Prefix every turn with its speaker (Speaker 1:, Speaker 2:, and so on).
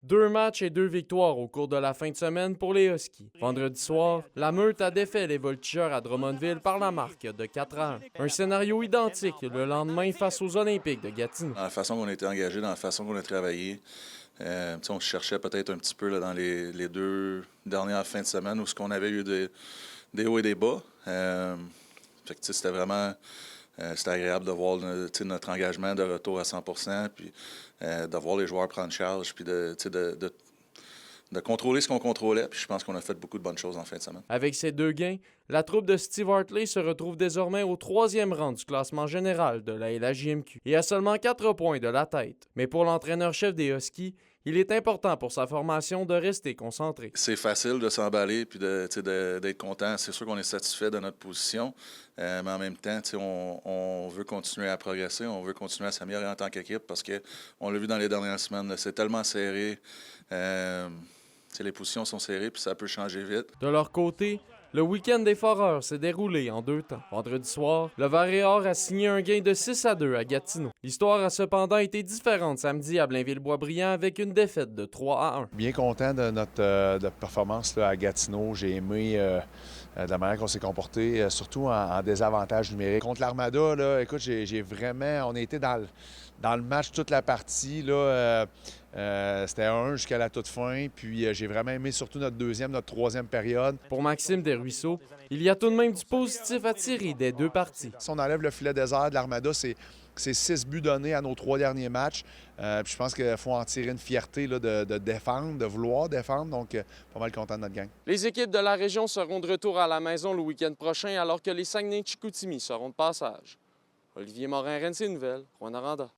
Speaker 1: 2 matchs et 2 victoires au cours de la fin de semaine pour les Huskies. Vendredi soir, la Meute a défait les Voltigeurs à Drummondville par la marque de 4-1. Un scénario identique le lendemain face aux Olympiques de Gatineau.
Speaker 2: Dans la façon qu'on a été engagé, dans la façon qu'on a travaillé, on se cherchait peut-être un petit peu là, dans les 2 dernières fins de semaine où on avait eu des hauts et des bas. C'était vraiment c'était agréable de voir notre engagement de retour à 100%, puis de voir les joueurs prendre charge, puis de contrôler ce qu'on contrôlait. Puis je pense qu'on a fait beaucoup de bonnes choses en fin de semaine.
Speaker 1: Avec ces 2 gains, la troupe de Steve Hartley se retrouve désormais au 3e rang du classement général de la LHJMQ et à seulement 4 points de la tête. Mais pour l'entraîneur-chef des Huskies, il est important pour sa formation de rester concentré.
Speaker 2: C'est facile de s'emballer puis d'être content. C'est sûr qu'on est satisfait de notre position, mais en même temps, on veut continuer à progresser, on veut continuer à s'améliorer en tant qu'équipe parce qu'on l'a vu dans les dernières semaines, c'est tellement serré. Les positions sont serrées puis ça peut changer vite.
Speaker 1: De leur côté, le week-end des Foreurs s'est déroulé en 2 temps. Vendredi soir, le Vert-et-Or a signé un gain de 6-2 à Gatineau. L'histoire a cependant été différente samedi à Blainville-Boisbriand avec une défaite de 3-1.
Speaker 3: Bien content de notre performance là, à Gatineau. J'ai aimé de la manière qu'on s'est comporté, surtout en désavantage numérique. Contre l'Armada, là, écoute, on a été dans le match toute la partie. Là, c'était 1 jusqu'à la toute fin. Puis j'ai vraiment aimé surtout notre 2e, notre 3e période.
Speaker 1: Pour Maxime Desruisseaux, il y a tout de même du positif à tirer des 2 parties.
Speaker 3: Si on enlève le filet désert de l'Armada, c'est 6 buts donnés à nos 3 derniers matchs. Puis je pense qu'il faut en tirer une fierté là, de défendre, de vouloir défendre. Donc, pas mal content de notre gang.
Speaker 1: Les équipes de la région seront de retour à la maison le week-end prochain alors que les Saguenay-Chicoutimi seront de passage. Olivier Morin, RNC Nouvelles, Rouyn-Noranda.